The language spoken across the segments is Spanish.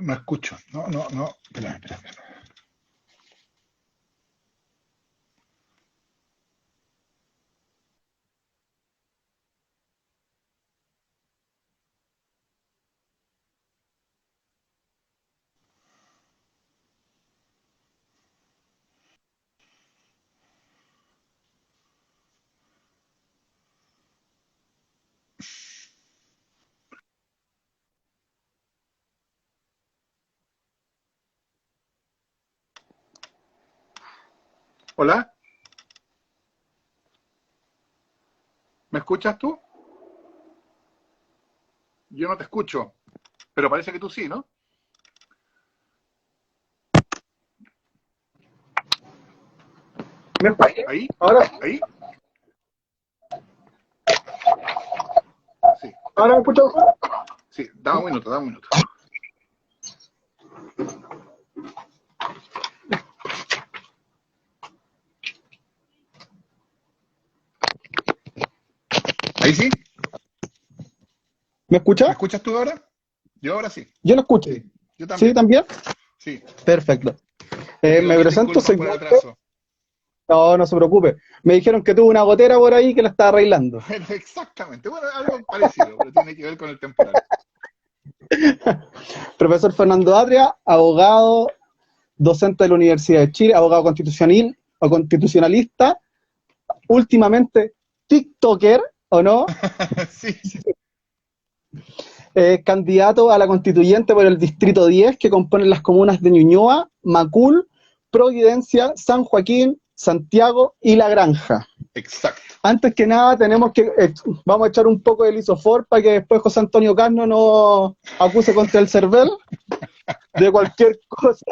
No escucho. No, no, no. Espera, espera, espera. Hola, ¿me escuchas tú? Yo no te escucho, pero parece que tú sí, ¿no? ¿Me escuchas? Ahí, Ahora, ahí, sí, ahora me escuchas mejor. sí, dame un minuto, dame un minuto. Ahí sí, ¿Me ¿me escuchas? escuchas tú ahora? Yo ahora sí, Yo lo escucho. sí, yo ¿Sí, también, también? sí. Perfecto. Te pido Me mil presento, disculpas soy por el Walter. atraso. No, no se preocupe. Me dijeron que tuvo una gotera por ahí que la estaba arreglando. Bueno, exactamente, bueno, algo parecido, pero tiene que ver con el temporal. Profesor Fernando Atria, abogado, docente de la Universidad de Chile, abogado constitucional o constitucionalista, últimamente TikToker, ¿o no? Sí, Candidato a la constituyente por el Distrito 10, que componen las comunas de Ñuñoa, Macul, Providencia, San Joaquín, Santiago y La Granja. exacto. Antes que nada, vamos a echar un poco de lisofor para que después José Antonio Cano no acuse contra el CERVEL de cualquier cosa,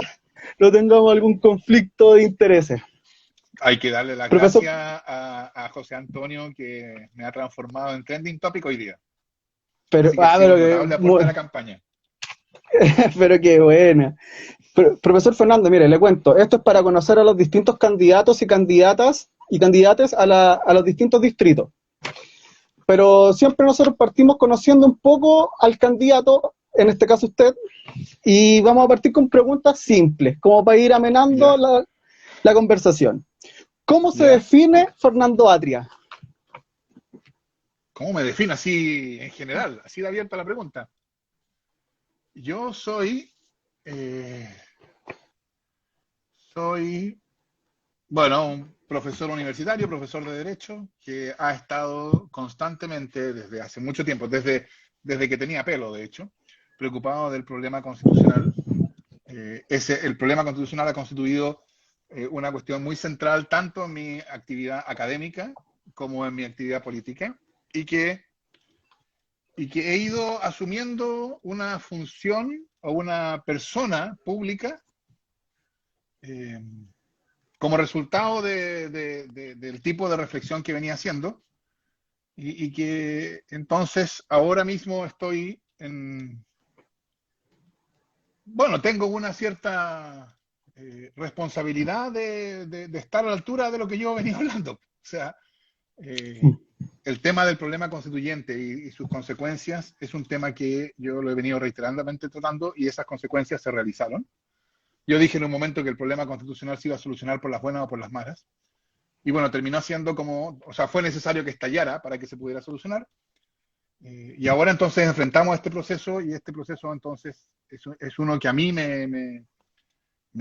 no tengamos algún conflicto de intereses. Hay que darle las Profesor, gracias a José Antonio que me ha transformado en trending topic hoy día. pero, Así que ha sido pero un notable aporte a la campaña. pero qué buena. Profesor Fernando, mire, le cuento, esto es para conocer a los distintos candidatos y candidatas y candidates a los distintos distritos. Pero siempre nosotros partimos conociendo un poco al candidato, en este caso usted, y vamos a partir con preguntas simples, como para ir amenando ¿Ya? la conversación. ¿Cómo se ¿Ya? define Fernando Atria? ¿Cómo me defino así en general? Así de abierta la pregunta. Yo eh, soy, bueno, un profesor universitario, profesor de Derecho, que ha estado constantemente desde hace mucho tiempo, desde que tenía pelo, de hecho, preocupado del problema constitucional. El problema constitucional ha constituido una cuestión muy central tanto en mi actividad académica como en mi actividad política y que he ido asumiendo una función o una persona pública eh, como resultado del tipo de reflexión que venía haciendo y que entonces ahora mismo estoy en, bueno, tengo una cierta responsabilidad de estar a la altura de lo que yo he venido hablando. O sea, eh, el tema del problema constituyente y sus consecuencias es un tema que yo lo he venido reiteradamente tratando y esas consecuencias se realizaron. Yo dije en un momento que el problema constitucional se iba a solucionar por las buenas o por las malas. Y bueno, terminó siendo como, o sea, fue necesario que estallara para que se pudiera solucionar. Y ahora entonces enfrentamos este proceso y este proceso entonces es uno que a mí me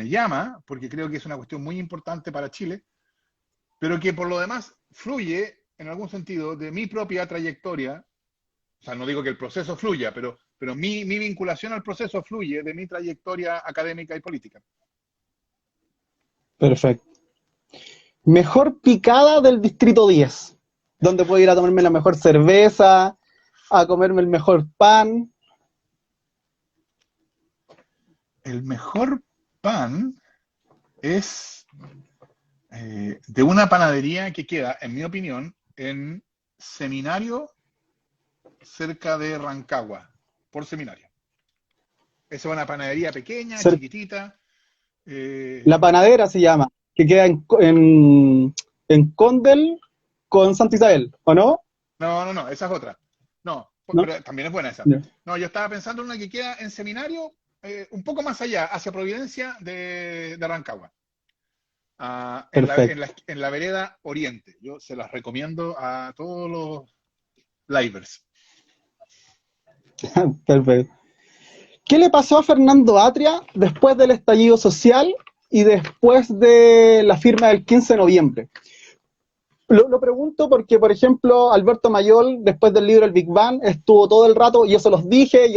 llama, porque creo que es una cuestión muy importante para Chile, pero que por lo demás fluye en algún sentido de mi propia trayectoria. O sea, no digo que el proceso fluya, pero mi vinculación al proceso fluye de mi trayectoria académica y política. Perfecto. Mejor picada del Distrito 10, donde puedo ir a tomarme la mejor cerveza, a comerme el mejor pan. El mejor pan es de una panadería que queda, en mi opinión, en Seminario, cerca de Rancagua, por Seminario. Esa es una panadería pequeña, chiquitita. La eh, Panadera se llama, que queda en Condel con Santa Isabel, ¿o no? no, no, no, esa es otra. No, ¿No? pero también es buena esa. No. No, yo estaba pensando en una que queda en Seminario, un poco más allá, hacia Providencia de Rancagua, Perfecto. en la vereda Oriente. Yo se las recomiendo a todos los livers. Perfecto. ¿Qué le pasó a Fernando Atria después del estallido social y después de la firma del 15 de noviembre? Lo pregunto porque, por ejemplo, Alberto Mayol, después del libro El Big Bang, estuvo todo el rato, yo se los dije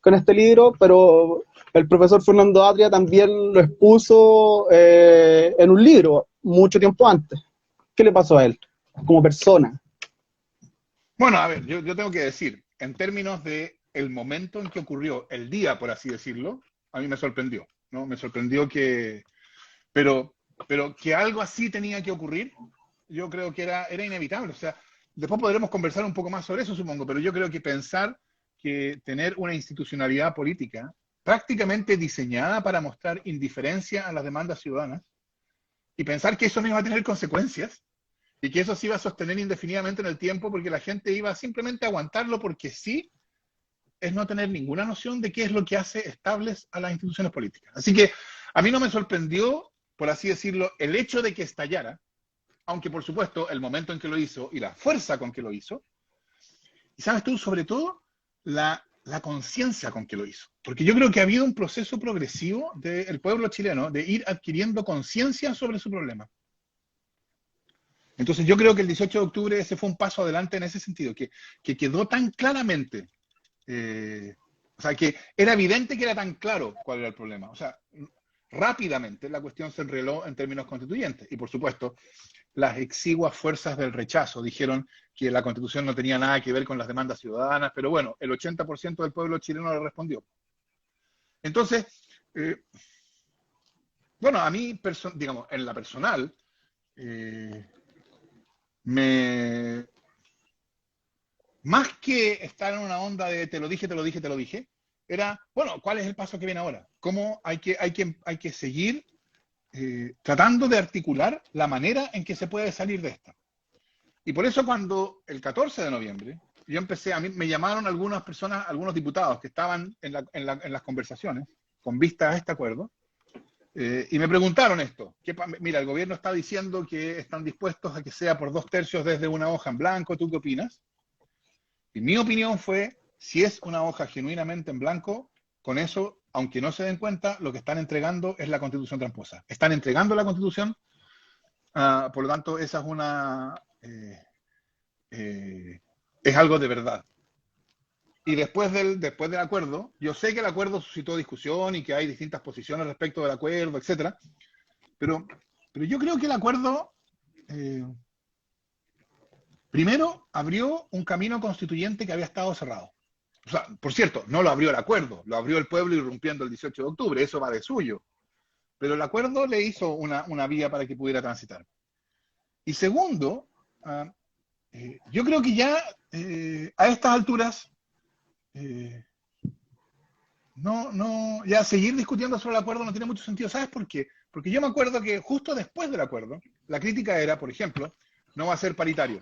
con este libro, pero el profesor Fernando Atria también lo expuso en un libro mucho tiempo antes. ¿Qué le pasó a él como persona? Bueno, a ver, yo tengo que decir, en términos de el momento en que ocurrió, el día, por así decirlo, a mí me sorprendió, ¿no? Me sorprendió pero, pero que algo así tenía que ocurrir, yo creo que era inevitable. O sea, después podremos conversar un poco más sobre eso, supongo, pero yo creo que pensar que tener una institucionalidad política prácticamente diseñada para mostrar indiferencia a las demandas ciudadanas y pensar que eso no iba a tener consecuencias y que eso se iba a sostener indefinidamente en el tiempo porque la gente iba simplemente a aguantarlo porque sí, es no tener ninguna noción de qué es lo que hace estables a las instituciones políticas. Así que a mí no me sorprendió, por así decirlo, el hecho de que estallara, aunque por supuesto el momento en que lo hizo y la fuerza con que lo hizo, y sabes tú, sobre todo, la conciencia con que lo hizo. Porque yo creo que ha habido un proceso progresivo del pueblo chileno de ir adquiriendo conciencia sobre su problema. Entonces yo creo que el 18 de octubre ese fue un paso adelante en ese sentido, que quedó tan claramente, o sea, que era evidente que era tan claro cuál era el problema. O sea, rápidamente la cuestión se enreló en términos constituyentes. Y por supuesto, las exiguas fuerzas del rechazo dijeron que la Constitución no tenía nada que ver con las demandas ciudadanas, pero bueno, el 80% del pueblo chileno le respondió. Entonces, eh, bueno, a mí, digamos, en la personal, eh, me, más que estar en una onda de te lo dije, te lo dije, te lo dije, era, bueno, ¿cuál es el paso que viene ahora? ¿Cómo hay que seguir tratando de articular la manera en que se puede salir de esta? Y por eso cuando el 14 de noviembre, yo empecé, a mí me llamaron algunas personas, algunos diputados que estaban en las conversaciones con vista a este acuerdo, y me preguntaron esto, mira, el gobierno está diciendo que están dispuestos a que sea por 2/3 desde una hoja en blanco, ¿tú qué opinas? Y mi opinión fue, si es una hoja genuinamente en blanco, con eso, aunque no se den cuenta, lo que están entregando es la Constitución tramposa. Están entregando la Constitución, por lo tanto, esa es es algo de verdad. Y después del acuerdo, yo sé que el acuerdo suscitó discusión y que hay distintas posiciones respecto del acuerdo, etcétera, pero, pero yo creo que el acuerdo, eh, primero, abrió un camino constituyente que había estado cerrado. O sea, por cierto, no lo abrió el acuerdo, lo abrió el pueblo irrumpiendo el 18 de octubre, eso va de suyo. Pero el acuerdo le hizo una vía para que pudiera transitar. Y segundo, yo creo que ya a estas alturas ya seguir discutiendo sobre el acuerdo no tiene mucho sentido. ¿Sabes por qué? Porque yo me acuerdo que justo después del acuerdo, la crítica era, por ejemplo, no va a ser paritario,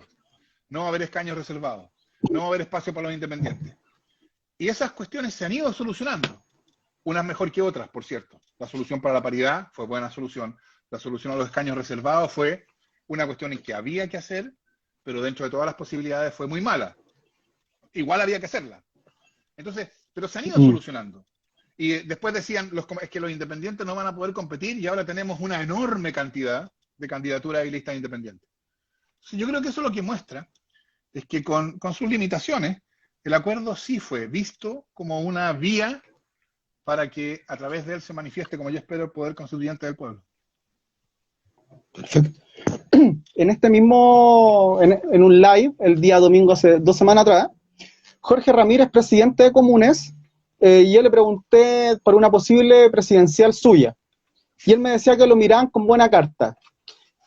no va a haber escaños reservados, no va a haber espacio para los independientes. Y esas cuestiones se han ido solucionando, unas mejor que otras, por cierto. La solución para la paridad fue buena solución. La solución a los escaños reservados fue una cuestión en que había que hacer, pero dentro de todas las posibilidades fue muy mala. Igual había que hacerla. Entonces, pero se han ido solucionando. Y después decían, es que los independientes no van a poder competir y ahora tenemos una enorme cantidad de candidaturas y listas independientes. Entonces, yo creo que eso lo que muestra es que con sus limitaciones, el acuerdo sí fue visto como una vía para que a través de él se manifieste, como yo espero, el poder constituyente del pueblo. Perfecto. En este mismo, en un live, el día domingo, hace 2 semanas atrás, Jorge Ramírez, presidente de Comunes, y yo le pregunté por una posible presidencial suya. Y él me decía que lo miraban con buena carta.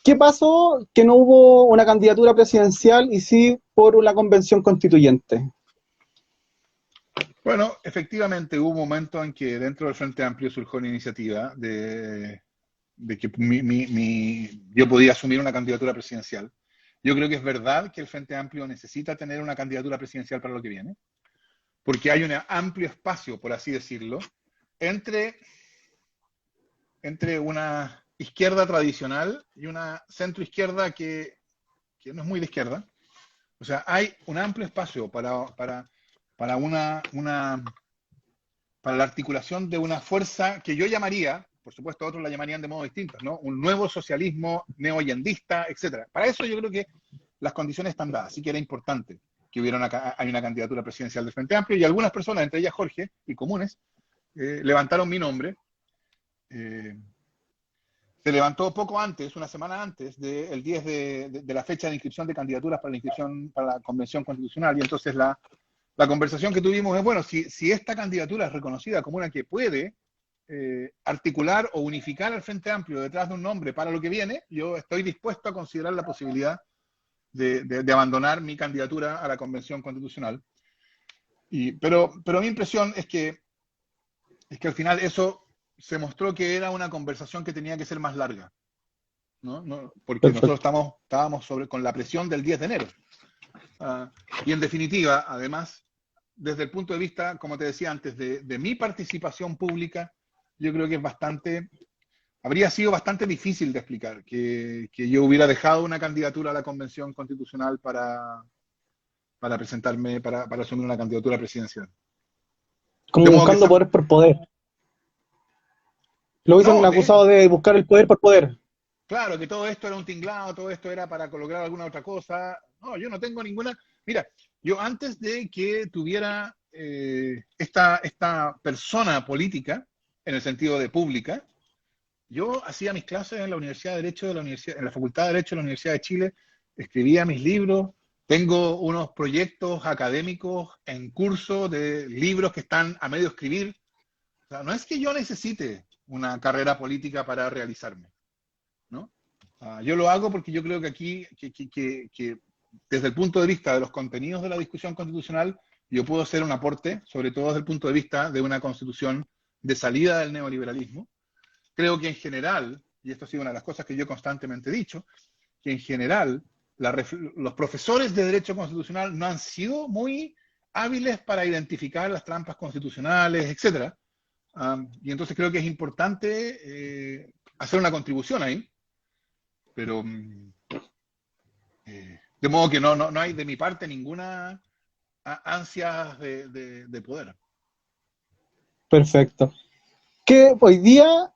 ¿Qué pasó? Que no hubo una candidatura presidencial y sí por una convención constituyente. Bueno, efectivamente hubo un momento en que dentro del Frente Amplio surgió una iniciativa de que yo podía asumir una candidatura presidencial. Yo creo que es verdad que el Frente Amplio necesita tener una candidatura presidencial para lo que viene, porque hay un amplio espacio, por así decirlo, entre, entre una izquierda tradicional y una centroizquierda que no es muy de izquierda. O sea, hay un amplio espacio para para la articulación de una fuerza que yo llamaría, por supuesto otros la llamarían de modo distinto, ¿no? Un nuevo socialismo neoyendista, etcétera. Para eso yo creo que las condiciones están dadas, así que era importante que hay una candidatura presidencial del Frente Amplio y algunas personas, entre ellas Jorge y comunes, levantaron mi nombre. Se levantó poco antes, una semana antes del 10 de la fecha de inscripción de candidaturas para la inscripción para la Convención Constitucional, y entonces la conversación que tuvimos es, bueno, si esta candidatura es reconocida como una que puede articular o unificar al Frente Amplio detrás de un nombre para lo que viene, yo estoy dispuesto a considerar la posibilidad de abandonar mi candidatura a la Convención Constitucional. Pero mi impresión es que al final eso se mostró que era una conversación que tenía que ser más larga, ¿no? Porque Perfecto. nosotros estábamos con la presión del 10 de enero. Y en definitiva, además, desde el punto de vista, como te decía antes, de mi participación pública, yo creo que habría sido bastante difícil de explicar que yo hubiera dejado una candidatura a la Convención Constitucional para presentarme, para asumir una candidatura presidencial. Como buscando poder por poder. Lo hubiesen acusado de buscar el poder por poder. Claro, que todo esto era un tinglado, todo esto era para lograr alguna otra cosa. No, yo no tengo ninguna. Mira, yo antes de que tuviera esta persona política, en el sentido de pública, yo hacía mis clases en la Universidad de Derecho en la Facultad de Derecho de la Universidad de Chile, escribía mis libros, tengo unos proyectos académicos en curso de libros que están a medio escribir. O sea, no es que yo necesite una carrera política para realizarme, ¿no? Yo lo hago porque yo creo que aquí, que desde el punto de vista de los contenidos de la discusión constitucional, yo puedo hacer un aporte, sobre todo desde el punto de vista de una constitución de salida del neoliberalismo. Creo que en general, y esto ha sido una de las cosas que yo constantemente he dicho, que en general los profesores de derecho constitucional no han sido muy hábiles para identificar las trampas constitucionales, etcétera. Y entonces creo que es importante hacer una contribución ahí, pero de modo que no hay de mi parte ninguna ansia de poder. Perfecto. Que hoy día,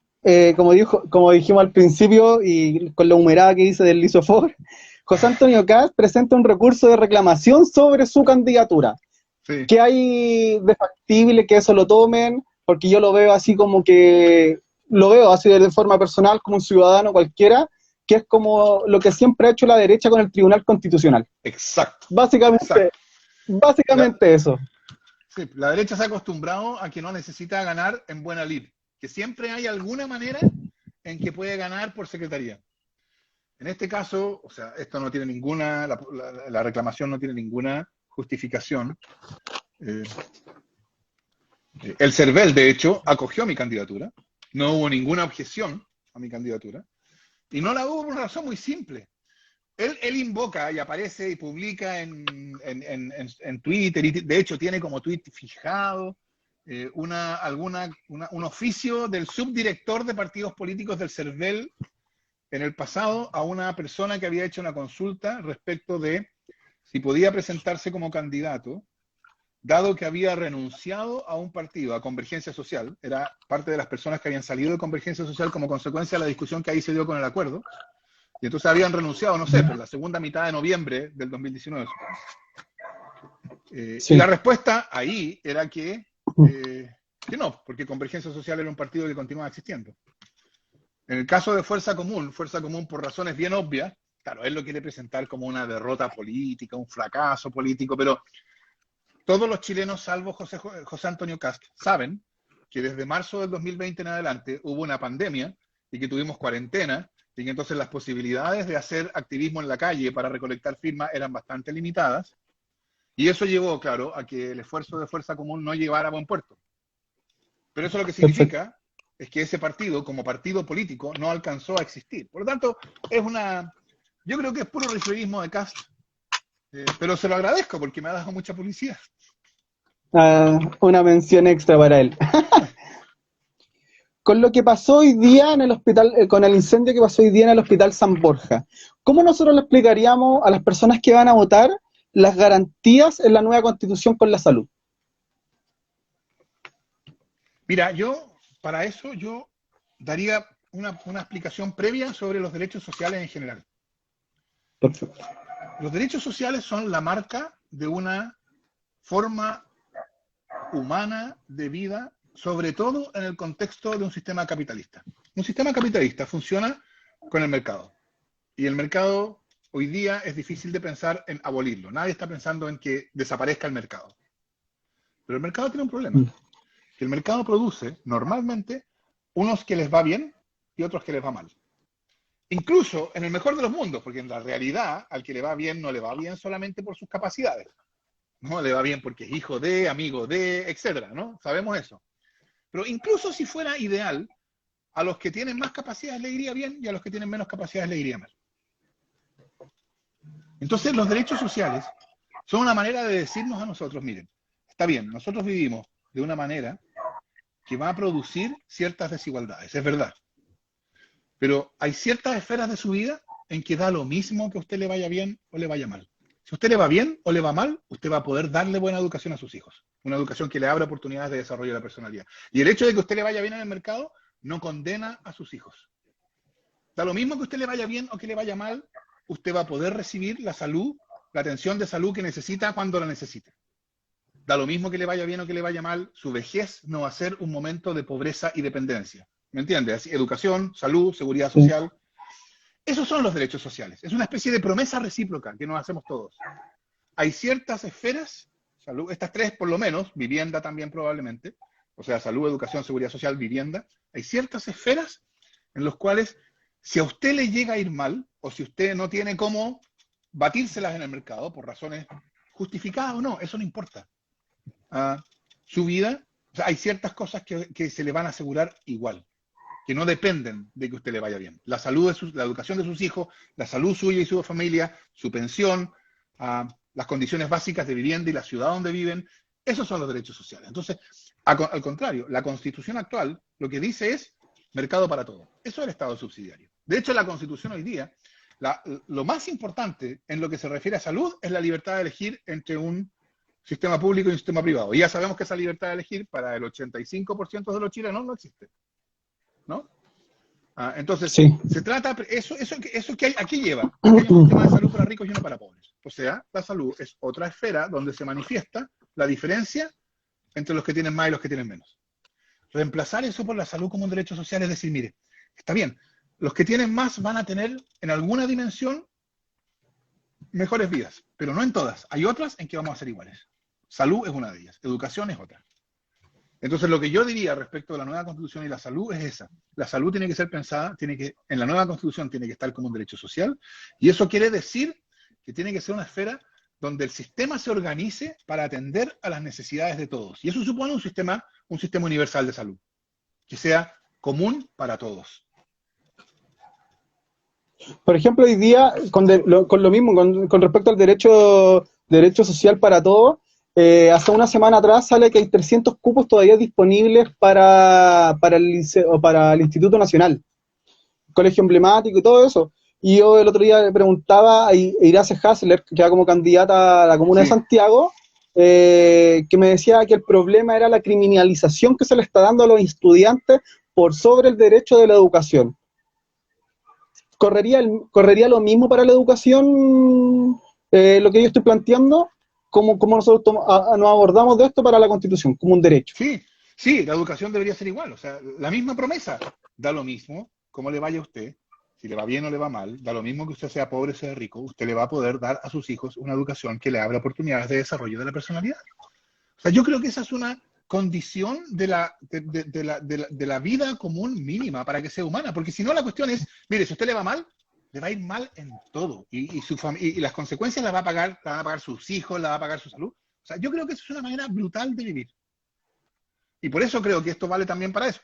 como dijimos al principio y con la humerada que dice del lisofor, José Antonio Kast presenta un recurso de reclamación sobre su candidatura. Sí. ¿Qué hay de factible que eso lo tomen? Porque yo lo veo así como que, lo veo así de forma personal como un ciudadano cualquiera, que es como lo que siempre ha hecho la derecha con el Tribunal Constitucional. Exacto. Básicamente eso. Sí, la derecha se ha acostumbrado a que no necesita ganar en buena lid, que siempre hay alguna manera en que puede ganar por secretaría. En este caso, o sea, esto no tiene ninguna, la reclamación no tiene ninguna justificación. El CERVEL, de hecho, acogió mi candidatura, no hubo ninguna objeción a mi candidatura, y no la hubo por una razón muy simple. Él invoca y aparece y publica en Twitter, y de hecho tiene como tweet fijado un oficio del subdirector de partidos políticos del CERVEL en el pasado a una persona que había hecho una consulta respecto de si podía presentarse como candidato, dado que había renunciado a un partido, a Convergencia Social, era parte de las personas que habían salido de Convergencia Social como consecuencia de la discusión que ahí se dio con el acuerdo. Y entonces habían renunciado, no sé, por la segunda mitad de noviembre del 2019. Sí. Y la respuesta ahí era que no, porque Convergencia Social era un partido que continuaba existiendo. En el caso de Fuerza Común por razones bien obvias, claro, él lo quiere presentar como una derrota política, un fracaso político, pero todos los chilenos, salvo José Antonio Kast, saben que desde marzo del 2020 en adelante hubo una pandemia y que tuvimos cuarentena, y que entonces las posibilidades de hacer activismo en la calle para recolectar firmas eran bastante limitadas, y eso llevó, claro, a que el esfuerzo de Fuerza Común no llevara a buen puerto. Pero eso lo que significa es que ese partido, como partido político, no alcanzó a existir. Por lo tanto, yo creo que es puro risueñismo de Kast, pero se lo agradezco porque me ha dado mucha publicidad. Una mención extra para él. Con lo que pasó hoy día en el hospital, con el incendio que pasó hoy día en el Hospital San Borja, ¿cómo nosotros le explicaríamos a las personas que van a votar las garantías en la nueva Constitución con la salud? Mira, para eso, yo daría una explicación previa sobre los derechos sociales en general. Perfecto. Los derechos sociales son la marca de una forma humana de vida, sobre todo en el contexto de un sistema capitalista. Un sistema capitalista funciona con el mercado. Y el mercado hoy día es difícil de pensar en abolirlo. Nadie está pensando en que desaparezca el mercado. Pero el mercado tiene un problema. Que el mercado produce normalmente unos que les va bien y otros que les va mal. Incluso en el mejor de los mundos, porque en la realidad al que le va bien no le va bien solamente por sus capacidades. No le va bien porque es hijo de, amigo de, etcétera, ¿no? Sabemos eso. Pero incluso si fuera ideal, a los que tienen más capacidades le iría bien y a los que tienen menos capacidades le iría mal. Entonces los derechos sociales son una manera de decirnos a nosotros, miren, está bien, nosotros vivimos de una manera que va a producir ciertas desigualdades, es verdad. Pero hay ciertas esferas de su vida en que da lo mismo que a usted le vaya bien o le vaya mal. Si a usted le va bien o le va mal, usted va a poder darle buena educación a sus hijos. Una educación que le abra oportunidades de desarrollo de la personalidad. Y el hecho de que a usted le vaya bien en el mercado no condena a sus hijos. Da lo mismo que a usted le vaya bien o que le vaya mal, usted va a poder recibir la salud, la atención de salud que necesita cuando la necesite. Da lo mismo que le vaya bien o que le vaya mal, su vejez no va a ser un momento de pobreza y dependencia. ¿Me entiendes? Educación, salud, seguridad social. Esos son los derechos sociales. Es una especie de promesa recíproca que nos hacemos todos. Hay ciertas esferas, salud, estas tres por lo menos, vivienda también probablemente, o sea, salud, educación, seguridad social, vivienda. Hay ciertas esferas en las cuales si a usted le llega a ir mal, o si usted no tiene cómo batírselas en el mercado, por razones justificadas o no, eso no importa. Su vida, o sea, hay ciertas cosas que se le van a asegurar igual, que no dependen de que usted le vaya bien. La salud, la educación de sus hijos, la salud suya y su familia, su pensión, las condiciones básicas de vivienda y la ciudad donde viven, esos son los derechos sociales. Entonces, al contrario, la Constitución actual lo que dice es mercado para todo. Eso es el Estado subsidiario. De hecho, la Constitución hoy día, lo más importante en lo que se refiere a salud es la libertad de elegir entre un sistema público y un sistema privado. Y ya sabemos que esa libertad de elegir para el 85% de los chilenos no existe, ¿no? Entonces, sí. se trata, eso que hay, ¿a qué lleva? A que haya un sistema de salud para ricos y uno para pobres. O sea, la salud es otra esfera donde se manifiesta la diferencia entre los que tienen más y los que tienen menos. Reemplazar eso por la salud como un derecho social es decir, mire, está bien, los que tienen más van a tener en alguna dimensión mejores vidas, pero no en todas. Hay otras en que vamos a ser iguales. Salud es una de ellas, educación es otra. Entonces, lo que yo diría respecto a la nueva Constitución y la salud es esa. La salud tiene que ser pensada, en la nueva Constitución tiene que estar como un derecho social, y eso quiere decir que tiene que ser una esfera donde el sistema se organice para atender a las necesidades de todos. Y eso supone un sistema universal de salud, que sea común para todos. Por ejemplo, hoy día, con lo mismo, con respecto al derecho social para todos, hace una semana atrás sale que hay 300 cupos todavía disponibles para el Instituto Nacional, colegio emblemático y todo eso. Y yo el otro día le preguntaba a Irace Hasler, que era como candidata a la Comuna de Santiago, que me decía que el problema era la criminalización que se le está dando a los estudiantes por sobre el derecho de la educación. ¿Correría lo mismo para la educación, lo que yo estoy planteando? ¿Cómo nosotros nos abordamos de esto para la Constitución, como un derecho? Sí, la educación debería ser igual, o sea, la misma promesa. Da lo mismo cómo le vaya a usted, si le va bien o le va mal, da lo mismo que usted sea pobre o sea rico, usted le va a poder dar a sus hijos una educación que le abra oportunidades de desarrollo de la personalidad. O sea, yo creo que esa es una condición de la vida común mínima para que sea humana, porque si no la cuestión es, mire, si a usted le va mal, le va a ir mal en todo, y las consecuencias las van a pagar sus hijos, las va a pagar su salud. O sea, yo creo que eso es una manera brutal de vivir. Y por eso creo que esto vale también para eso.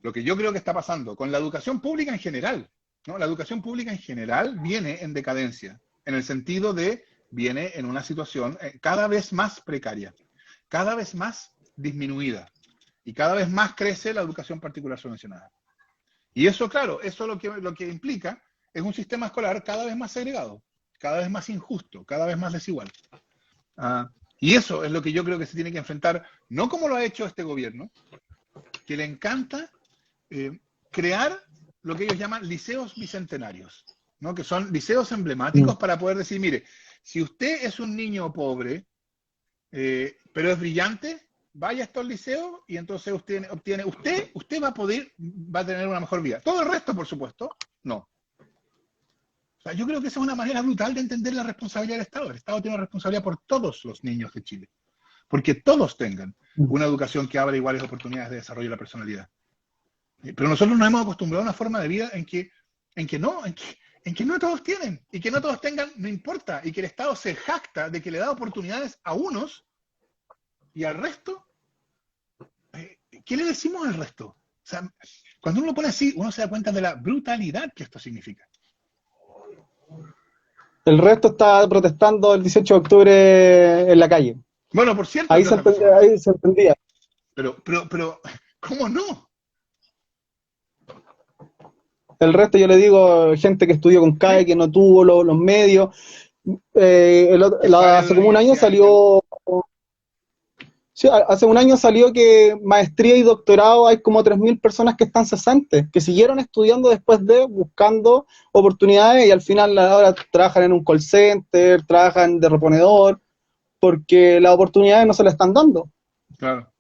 Lo que yo creo que está pasando con la educación pública en general, ¿no? La educación pública en general viene en decadencia, en el sentido de viene en una situación cada vez más precaria. cada vez más disminuida y cada vez más crece la educación particular subvencionada. Y eso, claro, eso lo que implica es un sistema escolar cada vez más segregado, cada vez más injusto, cada vez más desigual. Y eso es lo que yo creo que se tiene que enfrentar, no como lo ha hecho este gobierno, que le encanta crear lo que ellos llaman liceos bicentenarios, ¿no? Que son liceos emblemáticos para poder decir, mire, si usted es un niño pobre, pero es brillante, vaya a estos liceos y entonces usted va a tener una mejor vida. Todo el resto, por supuesto, no. O sea, yo creo que esa es una manera brutal de entender la responsabilidad del Estado. El Estado tiene una responsabilidad por todos los niños de Chile, porque todos tengan una educación que abra iguales oportunidades de desarrollo de la personalidad. Pero nosotros nos hemos acostumbrado a una forma de vida en que no todos tienen, y que no todos tengan, no importa, y que el Estado se jacta de que le da oportunidades a unos y al resto. ¿Qué le decimos al resto? O sea, cuando uno lo pone así, uno se da cuenta de la brutalidad que esto significa. El resto está protestando el 18 de octubre en la calle. Bueno, por cierto. Ahí se entendía. Pero, ¿cómo no? El resto, yo le digo, gente que estudió con CAE, que no tuvo los medios. Hace como un año salió... Sí, hace un año salió que maestría y doctorado hay como 3.000 personas que están cesantes, que siguieron estudiando después de, buscando oportunidades y al final ahora trabajan en un call center, trabajan de reponedor, porque las oportunidades no se les están dando. Claro.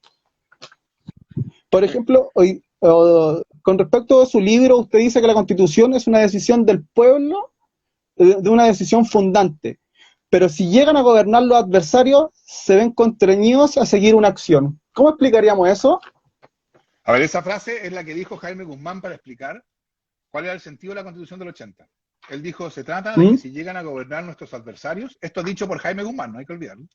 Por ejemplo, con respecto a su libro, usted dice que la Constitución es una decisión del pueblo, de una decisión fundante. Pero si llegan a gobernar los adversarios, se ven constreñidos a seguir una acción. ¿Cómo explicaríamos eso? A ver, esa frase es la que dijo Jaime Guzmán para explicar cuál era el sentido de la Constitución del 80. Él dijo, se trata de que si llegan a gobernar nuestros adversarios, esto dicho por Jaime Guzmán, no hay que olvidarlo,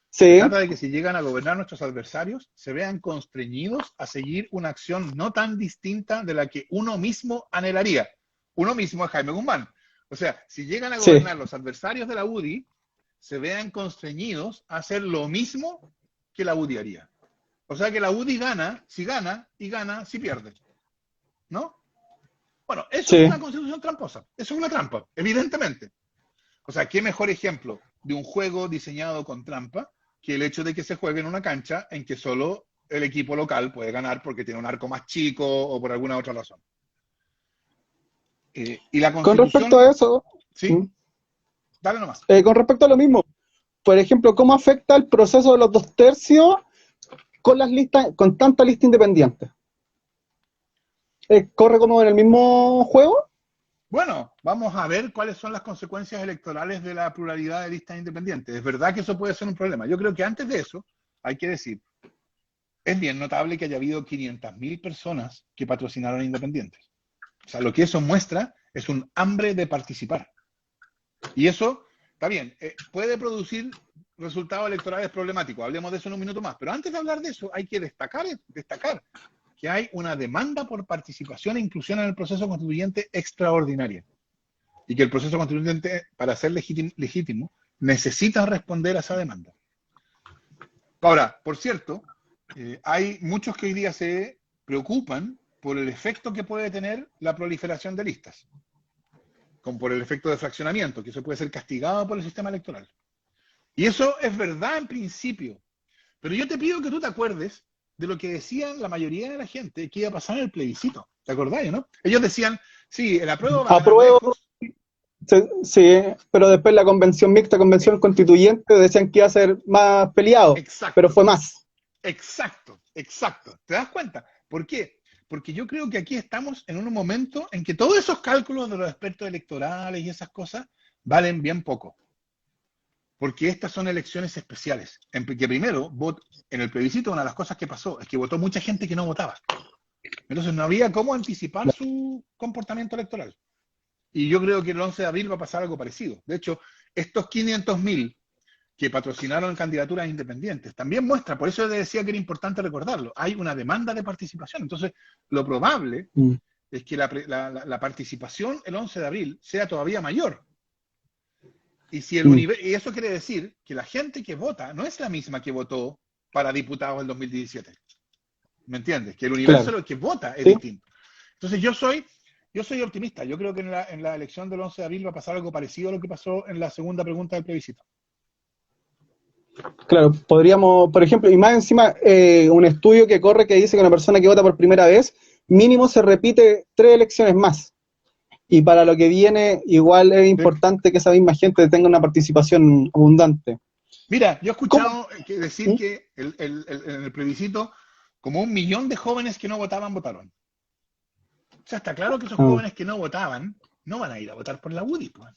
sí. Se trata de que si llegan a gobernar nuestros adversarios, se vean constreñidos a seguir una acción no tan distinta de la que uno mismo anhelaría. Uno mismo es Jaime Guzmán. O sea, si llegan a gobernar los adversarios de la UDI, se vean constreñidos a hacer lo mismo que la UDI haría. O sea que la UDI gana, y gana si pierde. ¿No? Bueno, eso es una constitución tramposa. Eso es una trampa, evidentemente. O sea, ¿qué mejor ejemplo de un juego diseñado con trampa que el hecho de que se juegue en una cancha en que solo el equipo local puede ganar porque tiene un arco más chico o por alguna otra razón? Y la Constitución... Con respecto a eso... Sí. Dale nomás. Con respecto a lo mismo, por ejemplo, ¿cómo afecta el proceso de los 2/3 con las listas, con tanta lista independiente? ¿Corre como en el mismo juego? Bueno, vamos a ver cuáles son las consecuencias electorales de la pluralidad de listas independientes. Es verdad que eso puede ser un problema. Yo creo que antes de eso hay que decir, es bien notable que haya habido 500.000 personas que patrocinaron independientes. O sea, lo que eso muestra es un hambre de participar. Y eso, está bien, puede producir resultados electorales problemáticos. Hablemos de eso en un minuto más. Pero antes de hablar de eso, hay que destacar que hay una demanda por participación e inclusión en el proceso constituyente extraordinaria. Y que el proceso constituyente, para ser legítimo, necesita responder a esa demanda. Ahora, por cierto, hay muchos que hoy día se preocupan por el efecto que puede tener la proliferación de listas, como por el efecto de fraccionamiento, que eso puede ser castigado por el sistema electoral. Y eso es verdad en principio, pero yo te pido que tú te acuerdes de lo que decían la mayoría de la gente que iba a pasar en el plebiscito. ¿Te acordás, no? Ellos decían, sí, el apruebo va a ganar lejos. Sí, pero después la convención mixta, convención constituyente, decían que iba a ser más peleado, pero fue más. Exacto. ¿Te das cuenta? ¿Por qué? Porque yo creo que aquí estamos en un momento en que todos esos cálculos de los expertos electorales y esas cosas valen bien poco. Porque estas son elecciones especiales. En que primero, en el plebiscito, una de las cosas que pasó es que votó mucha gente que no votaba. Entonces no había cómo anticipar su comportamiento electoral. Y yo creo que el 11 de abril va a pasar algo parecido. De hecho, estos 500.000 que patrocinaron candidaturas independientes también muestra, por eso decía que era importante recordarlo, hay una demanda de participación. Entonces, lo probable es que la participación el 11 de abril sea todavía mayor. Y, y eso quiere decir que la gente que vota no es la misma que votó para diputados del 2017. ¿Me entiendes? Que el universo de lo que vota es distinto. Entonces yo soy optimista. Yo creo que en la elección del 11 de abril va a pasar algo parecido a lo que pasó en la segunda pregunta del plebiscito. Claro, podríamos, por ejemplo, y más encima, un estudio que corre que dice que una persona que vota por primera vez, mínimo se repite 3 elecciones más. Y para lo que viene, igual es importante que esa misma gente tenga una participación abundante. Mira, yo he escuchado decir que en el plebiscito, como 1 millón de jóvenes que no votaban, votaron. O sea, está claro que esos jóvenes que no votaban no van a ir a votar por la UDI. Pues.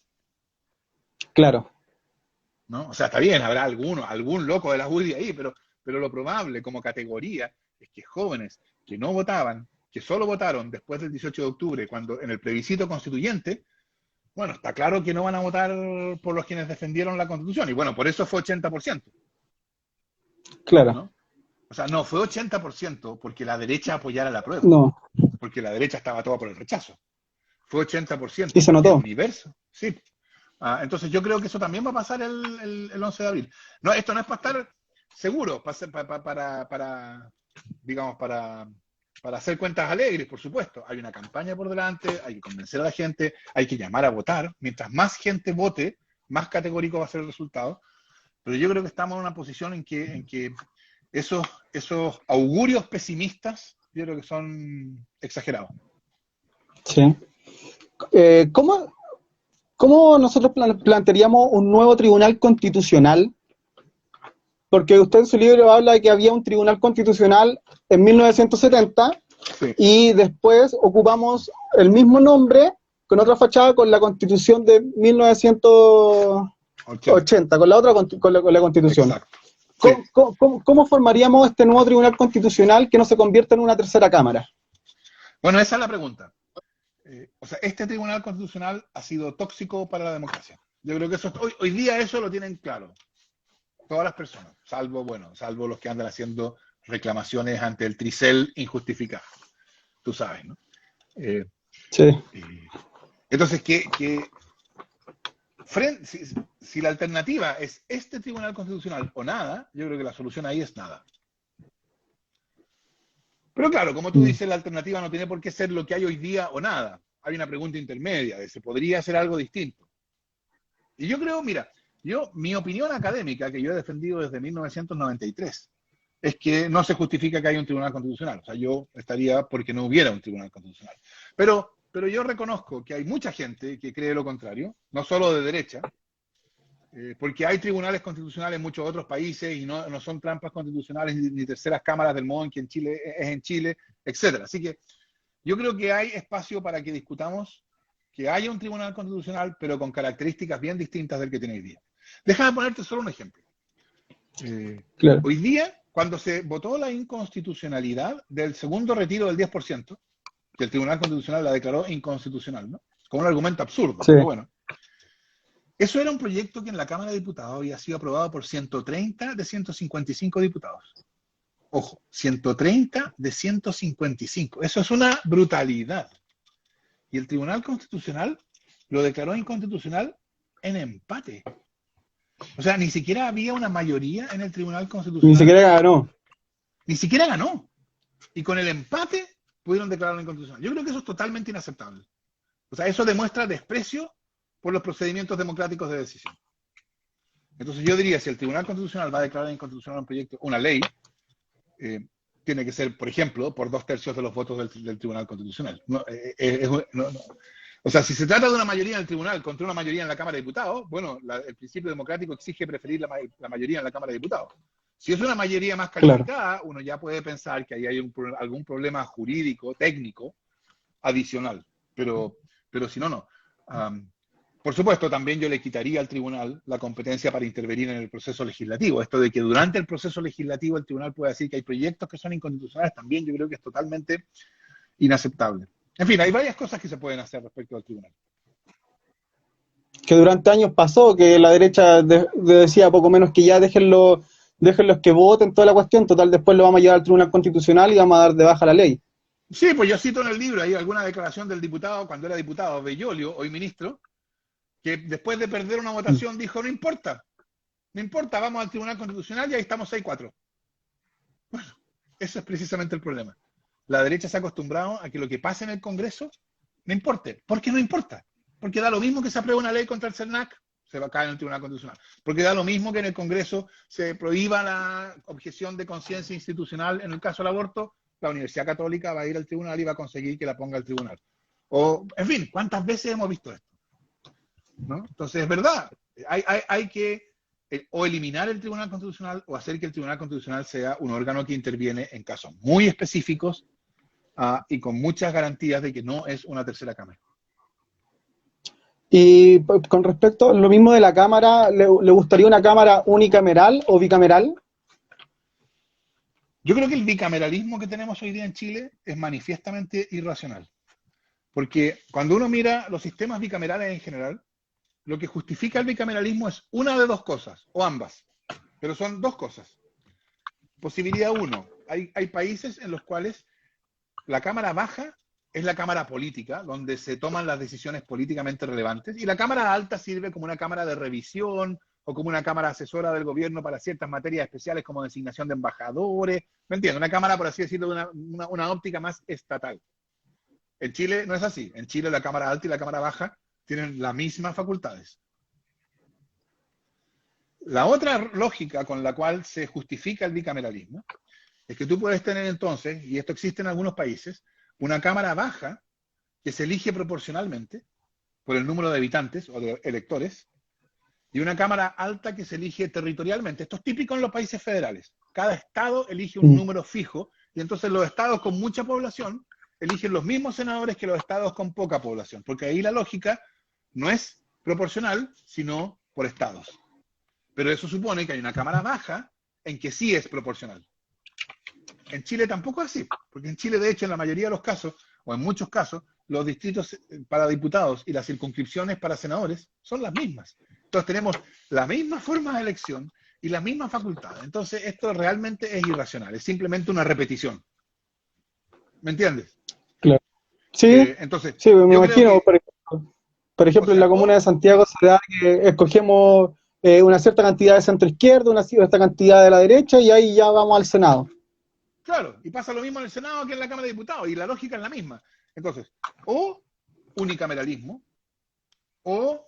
Claro. ¿No? O sea, está bien, habrá algún loco de la UDI ahí, pero lo probable como categoría es que jóvenes que no votaban, que solo votaron después del 18 de octubre, cuando en el plebiscito constituyente, bueno, está claro que no van a votar por los quienes defendieron la Constitución. Y bueno, por eso fue 80%. Claro. ¿No? O sea, no fue 80% porque la derecha apoyara la prueba. No. Porque la derecha estaba toda por el rechazo. Fue 80%. Y se notó. El universo. Sí. Entonces yo creo que eso también va a pasar el 11 de abril. No, esto no es para estar seguro, digamos, para hacer cuentas alegres, por supuesto. Hay una campaña por delante, hay que convencer a la gente, hay que llamar a votar. Mientras más gente vote, más categórico va a ser el resultado. Pero yo creo que estamos en una posición en que esos augurios pesimistas, yo creo que son exagerados. Sí. ¿Cómo nosotros plantearíamos un nuevo tribunal constitucional? Porque usted en su libro habla de que había un tribunal constitucional en 1970 y después ocupamos el mismo nombre con otra fachada con la constitución de 1980, con la otra con la constitución. Exacto. ¿Cómo formaríamos este nuevo tribunal constitucional que no se convierta en una tercera cámara? Bueno, esa es la pregunta. O sea, este tribunal constitucional ha sido tóxico para la democracia. Yo creo que eso hoy día eso lo tienen claro todas las personas, salvo los que andan haciendo reclamaciones ante el tricel injustificado. Tú sabes, ¿no? Sí. Entonces, si la alternativa es este tribunal constitucional o nada, yo creo que la solución ahí es nada. Pero claro, como tú dices, la alternativa no tiene por qué ser lo que hay hoy día o nada. Hay una pregunta intermedia de si podría ser algo distinto. Y yo creo, mira, mi opinión académica, que yo he defendido desde 1993, es que no se justifica que haya un tribunal constitucional. O sea, yo estaría porque no hubiera un tribunal constitucional. Pero yo reconozco que hay mucha gente que cree lo contrario, no solo de derecha, porque hay tribunales constitucionales en muchos otros países y no son trampas constitucionales ni terceras cámaras del modo en que en Chile es en Chile, etcétera. Así que yo creo que hay espacio para que discutamos que haya un tribunal constitucional, pero con características bien distintas del que tiene hoy día. Déjame ponerte solo un ejemplo. Claro. Hoy día, cuando se votó la inconstitucionalidad del segundo retiro del 10%, que el Tribunal Constitucional la declaró inconstitucional, ¿no? Con un argumento absurdo, Sí. pero bueno. Eso era un proyecto que en la Cámara de Diputados había sido aprobado por 130 de 155 diputados. Ojo, 130 de 155. Eso es una brutalidad. Y el Tribunal Constitucional lo declaró inconstitucional en empate. O sea, ni siquiera había una mayoría en el Tribunal Constitucional. Ni siquiera ganó. Ni siquiera ganó. Y con el empate pudieron declararlo inconstitucional. Yo creo que eso es totalmente inaceptable. O sea, eso demuestra desprecio por los procedimientos democráticos de decisión. Entonces yo diría, si el Tribunal Constitucional va a declarar inconstitucional un proyecto, una ley, tiene que ser, por ejemplo, por 2/3 de los votos del Tribunal Constitucional. O sea, si se trata de una mayoría en el Tribunal contra una mayoría en la Cámara de Diputados, bueno, el principio democrático exige preferir la mayoría en la Cámara de Diputados. Si es una mayoría más calificada, uno ya puede pensar que ahí hay algún problema jurídico, técnico, adicional. Pero si no, no. Por supuesto, también yo le quitaría al tribunal la competencia para intervenir en el proceso legislativo. Esto de que durante el proceso legislativo el tribunal puede decir que hay proyectos que son inconstitucionales, también yo creo que es totalmente inaceptable. En fin, hay varias cosas que se pueden hacer respecto al tribunal. Que durante años pasó, que la derecha decía poco menos que ya déjenlos que voten toda la cuestión, total después lo vamos a llevar al Tribunal Constitucional y vamos a dar de baja la ley. Sí, pues yo cito en el libro ahí alguna declaración del diputado, cuando era diputado, Bellolio, hoy ministro, que después de perder una votación dijo, no importa, vamos al Tribunal Constitucional y ahí estamos 6-4. Eso es precisamente el problema. La derecha se ha acostumbrado a que lo que pase en el Congreso no importe. ¿Por qué no importa? Porque da lo mismo que se apruebe una ley contra el CERNAC, se va a caer en el Tribunal Constitucional. Porque da lo mismo que en el Congreso se prohíba la objeción de conciencia institucional en el caso del aborto, la Universidad Católica va a ir al tribunal y va a conseguir que la ponga el tribunal. O, en fin, ¿cuántas veces hemos visto esto? ¿No? Entonces, es verdad, hay que o eliminar el Tribunal Constitucional o hacer que el Tribunal Constitucional sea un órgano que interviene en casos muy específicos y con muchas garantías de que no es una tercera cámara. Y con respecto a lo mismo de la Cámara, ¿le gustaría una Cámara unicameral o bicameral? Yo creo que el bicameralismo que tenemos hoy día en Chile es manifiestamente irracional. Porque cuando uno mira los sistemas bicamerales en general, lo que justifica el bicameralismo es una de dos cosas, o ambas. Pero son dos cosas. Posibilidad uno, hay países en los cuales la Cámara Baja es la Cámara política, donde se toman las decisiones políticamente relevantes, y la Cámara Alta sirve como una Cámara de revisión o como una Cámara asesora del gobierno para ciertas materias especiales como designación de embajadores. ¿Me entiendes? Una Cámara, por así decirlo, de una óptica más estatal. En Chile no es así. En Chile la Cámara Alta y la Cámara Baja tienen las mismas facultades. La otra lógica con la cual se justifica el bicameralismo es que tú puedes tener entonces, y esto existe en algunos países, una Cámara Baja que se elige proporcionalmente por el número de habitantes o de electores, y una Cámara Alta que se elige territorialmente. Esto es típico en los países federales. Cada estado elige un número fijo, y entonces los estados con mucha población eligen los mismos senadores que los estados con poca población, porque ahí la lógica no es proporcional, sino por estados. Pero eso supone que hay una Cámara Baja en que sí es proporcional. En Chile tampoco es así, porque en Chile, de hecho, en la mayoría de los casos, o en muchos casos, los distritos para diputados y las circunscripciones para senadores son las mismas. Entonces tenemos la misma forma de elección y las mismas facultades. Entonces esto realmente es irracional, es simplemente una repetición. ¿Me entiendes? Claro. Sí, Entonces, sí, me yo creo imagino, que, por ejemplo, en la comuna de Santiago se da que escogemos una cierta cantidad de centro izquierdo, una cierta cantidad de la derecha, y ahí ya vamos al Senado. claro, y pasa lo mismo en el Senado que en la Cámara de Diputados, y la lógica es la misma. Entonces, o unicameralismo, o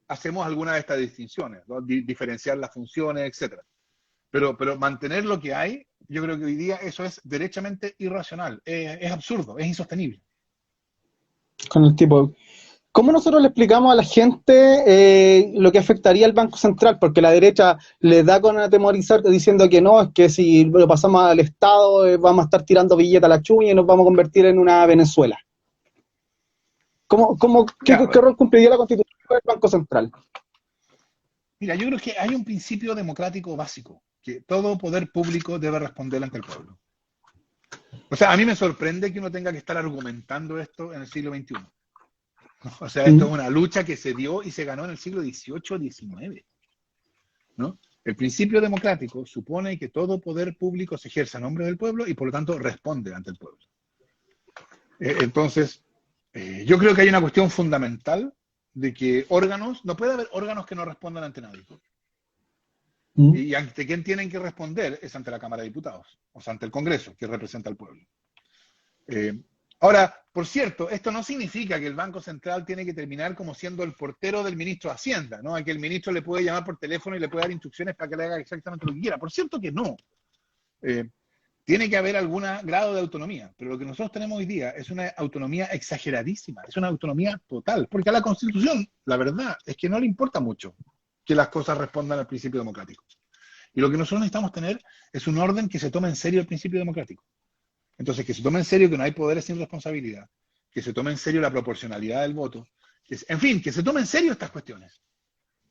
hacemos alguna de estas distinciones, ¿no? Diferenciar las funciones, etcétera. Pero mantener lo que hay, yo creo que hoy día eso es derechamente irracional, es absurdo, es insostenible. Con el tipo. ¿Cómo nosotros le explicamos a la gente lo que afectaría al Banco Central? Porque la derecha le da con atemorizar diciendo que no, es que si lo pasamos al Estado vamos a estar tirando billetes a la chuña y nos vamos a convertir en una Venezuela. ¿Qué rol cumpliría la Constitución con el Banco Central? Mira, yo creo que hay un principio democrático básico, que todo poder público debe responder ante el pueblo. O sea, a mí me sorprende que uno tenga que estar argumentando esto en el siglo XXI. O sea, esto es una lucha que se dio y se ganó en el siglo XVIII, XIX. ¿No? El principio democrático supone que todo poder público se ejerce a nombre del pueblo y por lo tanto responde ante el pueblo. Entonces, yo creo que hay una cuestión fundamental de que no puede haber órganos que no respondan ante nadie. Y ante quién tienen que responder es ante la Cámara de Diputados, o sea, ante el Congreso, que representa al pueblo. Ahora, por cierto, esto no significa que el Banco Central tiene que terminar como siendo el portero del ministro de Hacienda, ¿no? A que el ministro le puede llamar por teléfono y le puede dar instrucciones para que le haga exactamente lo que quiera. Por cierto que no. Tiene que haber algún grado de autonomía, pero lo que nosotros tenemos hoy día es una autonomía exageradísima, es una autonomía total, porque a la Constitución, la verdad, es que no le importa mucho que las cosas respondan al principio democrático. Y lo que nosotros necesitamos tener es un orden que se tome en serio el principio democrático. Entonces, que se tome en serio que no hay poderes sin responsabilidad, que se tome en serio la proporcionalidad del voto, en fin, que se tome en serio estas cuestiones.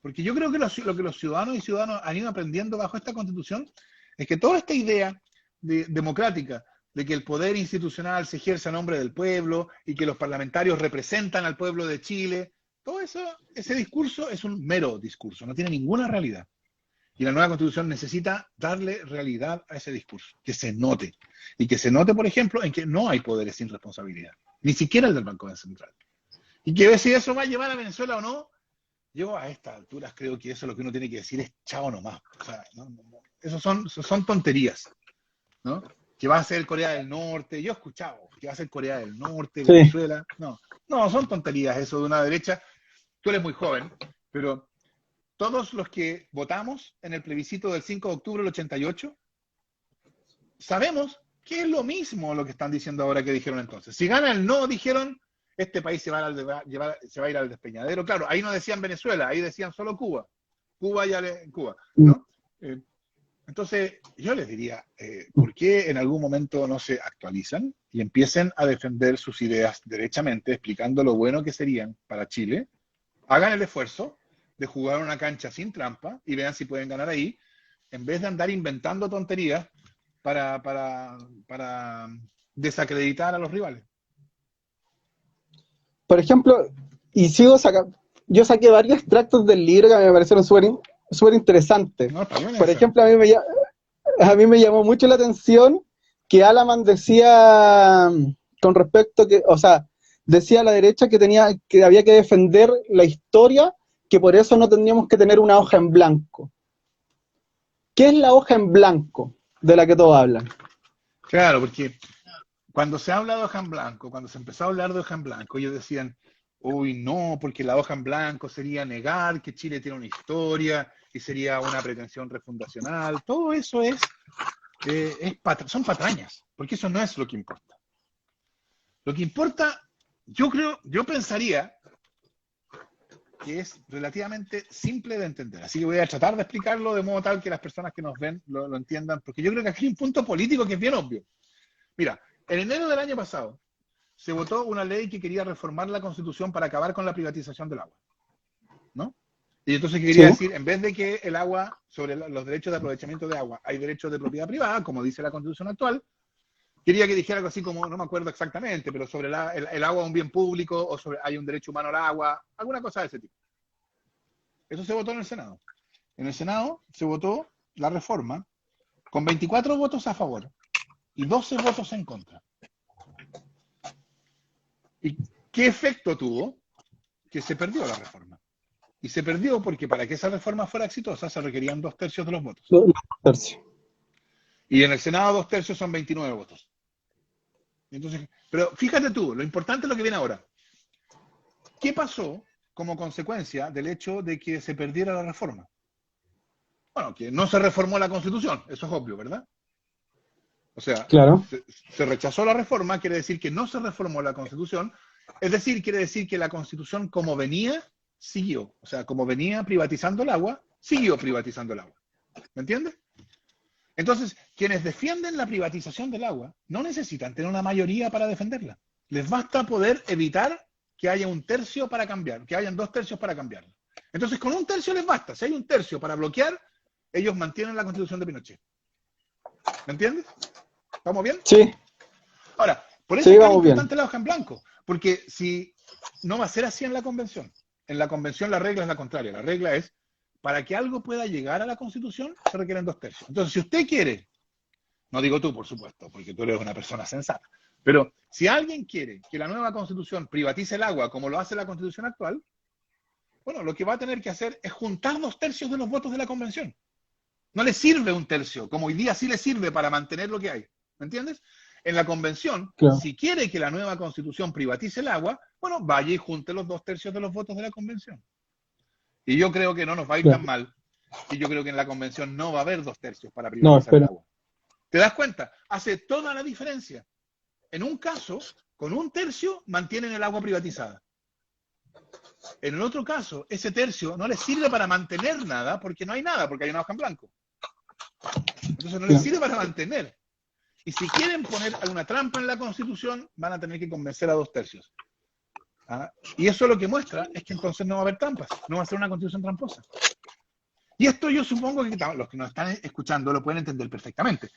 Porque yo creo que lo que los ciudadanos y ciudadanas han ido aprendiendo bajo esta Constitución es que toda esta idea democrática de que el poder institucional se ejerce a nombre del pueblo y que los parlamentarios representan al pueblo de Chile, todo eso, ese discurso es un mero discurso, no tiene ninguna realidad. Y la nueva Constitución necesita darle realidad a ese discurso, que se note. Y que se note, por ejemplo, en que no hay poderes sin responsabilidad, ni siquiera el del Banco Central. Y que si eso va a llevar a Venezuela o no, yo a estas alturas creo que eso lo que uno tiene que decir es chao nomás. O sea, eso son tonterías. ¿no? Que va a ser Corea del Norte. Yo he escuchado que va a ser Corea del Norte, Sí. Venezuela. No, no, son tonterías eso de una derecha. Tú eres muy joven, pero todos los que votamos en el plebiscito del 5 de octubre del 88, sabemos que es lo mismo lo que están diciendo ahora que dijeron entonces. Si gana el no, dijeron, este país se va a ir al despeñadero. Claro, ahí no decían Venezuela, ahí decían solo Cuba. Cuba, ¿no? Entonces, yo les diría, ¿por qué en algún momento no se actualizan y empiecen a defender sus ideas derechamente, explicando lo bueno que serían para Chile? Hagan el esfuerzo de jugar una cancha sin trampa y vean si pueden ganar ahí, en vez de andar inventando tonterías para desacreditar a los rivales. Por ejemplo, yo saqué varios extractos del libro que me parecieron súper interesantes. No, está bien Por eso. ejemplo, a mí me llamó mucho la atención que Alaman decía con respecto que, o sea, decía a la derecha que había que defender la historia, que por eso no tendríamos que tener una hoja en blanco. ¿Qué es la hoja en blanco de la que todos hablan? Claro, porque cuando se habla de hoja en blanco, cuando se empezó a hablar de hoja en blanco, ellos decían, uy, no, porque la hoja en blanco sería negar que Chile tiene una historia y sería una pretensión refundacional. Todo eso son patrañas, porque eso no es lo que importa. Lo que importa, yo pensaría que es relativamente simple de entender. Así que voy a tratar de explicarlo de modo tal que las personas que nos ven lo entiendan, porque yo creo que aquí hay un punto político que es bien obvio. Mira, en enero del año pasado se votó una ley que quería reformar la Constitución para acabar con la privatización del agua, ¿no? Y entonces quería decir, en vez de que el agua, sobre los derechos de aprovechamiento de agua, hay derechos de propiedad privada, como dice la Constitución actual, quería que dijera algo así como, no me acuerdo exactamente, pero sobre el agua es un bien público o sobre hay un derecho humano al agua, alguna cosa de ese tipo. Eso se votó en el Senado. En el Senado se votó la reforma con 24 votos a favor y 12 votos en contra. ¿Y qué efecto tuvo? Que se perdió la reforma. Y se perdió porque para que esa reforma fuera exitosa se requerían 2/3 de los votos. Y en el Senado 2/3 son 29 votos. Entonces, pero fíjate tú, lo importante es lo que viene ahora. ¿Qué pasó como consecuencia del hecho de que se perdiera la reforma? Bueno, que no se reformó la Constitución, eso es obvio, ¿verdad? O sea, Claro. se rechazó la reforma, quiere decir que no se reformó la Constitución, es decir, quiere decir que la Constitución como venía, siguió. O sea, como venía privatizando el agua, siguió privatizando el agua. ¿Me entiendes? Entonces, quienes defienden la privatización del agua no necesitan tener una mayoría para defenderla. Les basta poder evitar que haya un tercio para cambiar, que hayan 2/3 para cambiarla. Entonces, con un tercio les basta. Si hay un tercio para bloquear, ellos mantienen la Constitución de Pinochet. ¿Me entiendes? ¿Estamos bien? Sí. Ahora, por eso sí, es tan bien. importante la hoja en blanco, porque si no va a ser así en la convención. En la convención la regla es la contraria. La regla es, para que algo pueda llegar a la Constitución, se requieren 2/3. Entonces, si usted quiere, no digo tú, por supuesto, porque tú eres una persona sensata, pero si alguien quiere que la nueva Constitución privatice el agua como lo hace la Constitución actual, bueno, lo que va a tener que hacer es juntar 2/3 de los votos de la convención. No le sirve un tercio, como hoy día sí le sirve para mantener lo que hay. ¿Me entiendes? En la convención, Claro. si quiere que la nueva constitución privatice el agua, bueno, vaya y junte los 2/3 de los votos de la convención. Y yo creo que no nos va a ir tan mal. Y yo creo que en la convención no va a haber 2/3 para privatizar el agua. ¿Te das cuenta? Hace toda la diferencia. En un caso, con un tercio mantienen el agua privatizada. En el otro caso, ese tercio no les sirve para mantener nada porque no hay nada, porque hay una hoja en blanco. Entonces no les sirve para mantener. Y si quieren poner alguna trampa en la Constitución, van a tener que convencer a 2/3. ¿Ah? Y eso lo que muestra es que entonces no va a haber trampas, no va a ser una Constitución tramposa. Y esto yo supongo que los que nos están escuchando lo pueden entender perfectamente.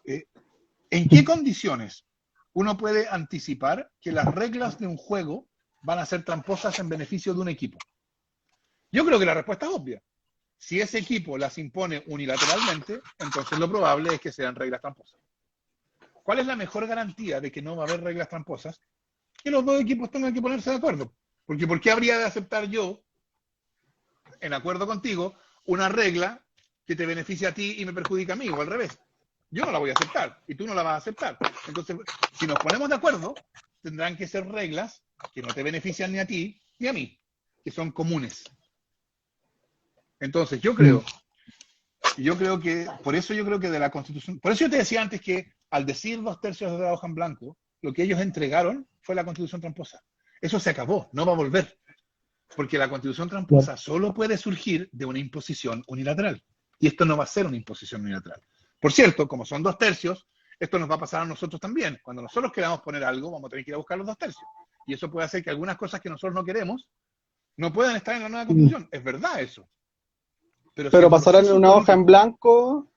¿En qué condiciones uno puede anticipar que las reglas de un juego van a ser tramposas en beneficio de un equipo? Yo creo que la respuesta es obvia. Si ese equipo las impone unilateralmente, entonces lo probable es que sean reglas tramposas. ¿Cuál es la mejor garantía de que no va a haber reglas tramposas? Que los dos equipos tengan que ponerse de acuerdo. Porque ¿por qué habría de aceptar yo, en acuerdo contigo, una regla que te beneficia a ti y me perjudica a mí, o al revés? yo no la voy a aceptar y tú no la vas a aceptar. Entonces, si nos ponemos de acuerdo, tendrán que ser reglas que no te benefician ni a ti ni a mí, que son comunes. Entonces, yo creo que, por eso yo creo que de la Constitución, por eso yo te decía antes que al decir 2/3 de la hoja en blanco, lo que ellos entregaron fue la Constitución tramposa. Eso se acabó, no va a volver. Porque la Constitución tramposa solo puede surgir de una imposición unilateral. Y esto no va a ser una imposición unilateral. Por cierto, como son 2/3, esto nos va a pasar a nosotros también. Cuando nosotros queramos poner algo, vamos a tener que ir a buscar los 2/3. Y eso puede hacer que algunas cosas que nosotros no queremos no puedan estar en la nueva Constitución. Es verdad eso. Pero pasarán en una hoja en blanco.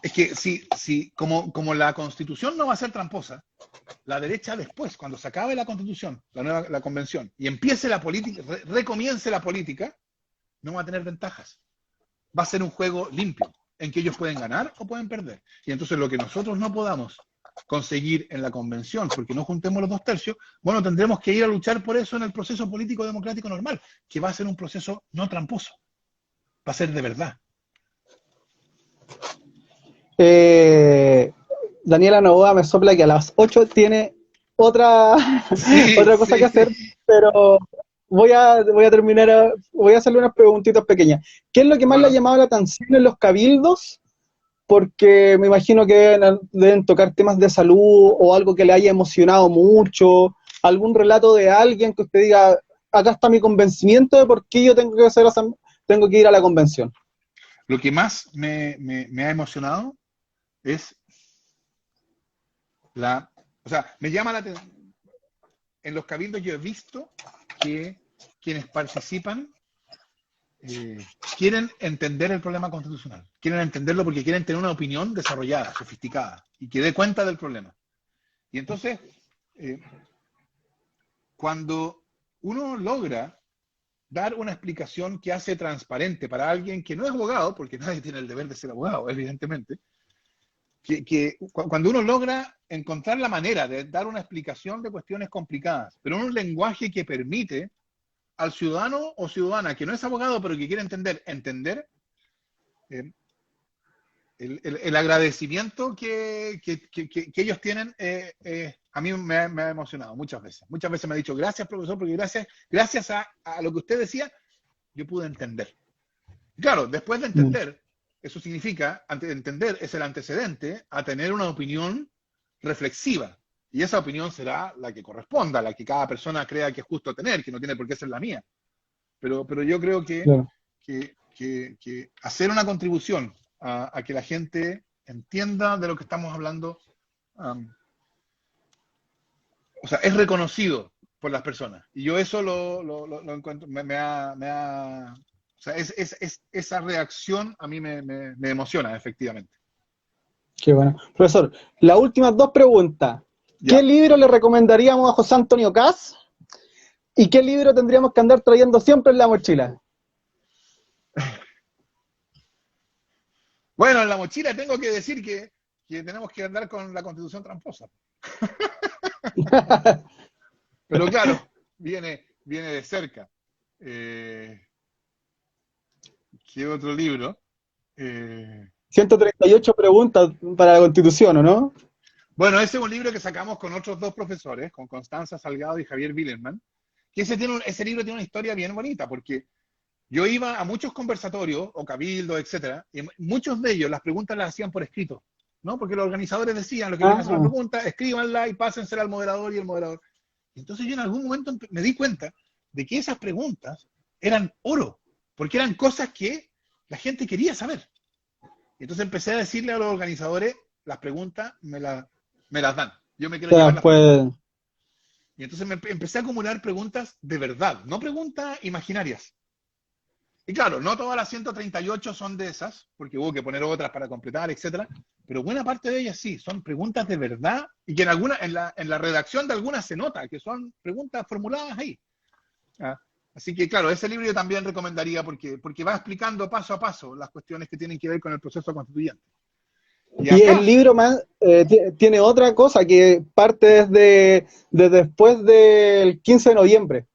Es que si como la Constitución no va a ser tramposa, la derecha después, cuando se acabe la Constitución, la convención, y empiece la política, recomience la política, no va a tener ventajas. Va a ser un juego limpio, en que ellos pueden ganar o pueden perder. Y entonces lo que nosotros no podamos conseguir en la convención, porque no juntemos los 2/3, bueno, tendremos que ir a luchar por eso en el proceso político democrático normal, que va a ser un proceso no tramposo. Va a ser de verdad. Daniela Novoa me sopla que a las 8 tiene otra cosa que hacer, pero voy a terminar, voy a hacerle unas preguntitas pequeñas. ¿Qué es lo que más le ha llamado la atención en los cabildos? Porque me imagino que deben tocar temas de salud o algo que le haya emocionado mucho, algún relato de alguien que usted diga, acá está mi convencimiento de por qué yo tengo que ir a la convención. Lo que más me ha emocionado es me llama la atención. En los cabildos yo he visto que quienes participan quieren entender el problema constitucional. Quieren entenderlo porque quieren tener una opinión desarrollada, sofisticada, y que dé cuenta del problema. Y entonces, cuando uno logra dar una explicación que hace transparente para alguien que no es abogado, porque nadie tiene el deber de ser abogado, evidentemente, cuando uno logra encontrar la manera de dar una explicación de cuestiones complicadas, pero en un lenguaje que permite al ciudadano o ciudadana que no es abogado, pero que quiere entender, el agradecimiento que ellos tienen, a mí me ha emocionado muchas veces. Muchas veces me ha dicho, gracias profesor, porque gracias a lo que usted decía, yo pude entender. Claro, después de entender, eso significa, entender es el antecedente a tener una opinión reflexiva. Y esa opinión será la que corresponda, la que cada persona crea que es justo tener, que no tiene por qué ser la mía. Pero yo creo que hacer una contribución a que la gente entienda de lo que estamos hablando, es reconocido por las personas. Y yo eso lo encuentro, esa reacción a mí me emociona, efectivamente. Qué bueno. Profesor, las últimas 2 preguntas. ¿Qué libro le recomendaríamos a José Antonio Kast? ¿Y qué libro tendríamos que andar trayendo siempre en la mochila? Bueno, en la mochila tengo que decir que tenemos que andar con la Constitución tramposa. Pero claro, viene de cerca. ¿Qué otro libro? 138 preguntas para la Constitución, ¿o no? Bueno, ese es un libro que sacamos con otros 2 profesores, con Constanza Salgado y Javier Willerman, que ese libro tiene una historia bien bonita, porque yo iba a muchos conversatorios, o cabildos, etcétera, y muchos de ellos las preguntas las hacían por escrito, ¿no? Porque los organizadores decían, lo que quieren hacer una pregunta, escríbanla y pásensela al moderador y el moderador. Entonces yo en algún momento me di cuenta de que esas preguntas eran oro, porque eran cosas que la gente quería saber. Y entonces empecé a decirle a los organizadores, las preguntas me las dan. Yo me quiero llevar las preguntas. Y entonces empecé a acumular preguntas de verdad, no preguntas imaginarias. Y claro, no todas las 138 son de esas, porque hubo que poner otras para completar, etcétera, pero buena parte de ellas sí, son preguntas de verdad, y que en la redacción de algunas se nota, que son preguntas formuladas ahí. Así que claro, ese libro yo también recomendaría, porque va explicando paso a paso las cuestiones que tienen que ver con el proceso constituyente. Y el libro más tiene otra cosa que parte desde después del 15 de noviembre,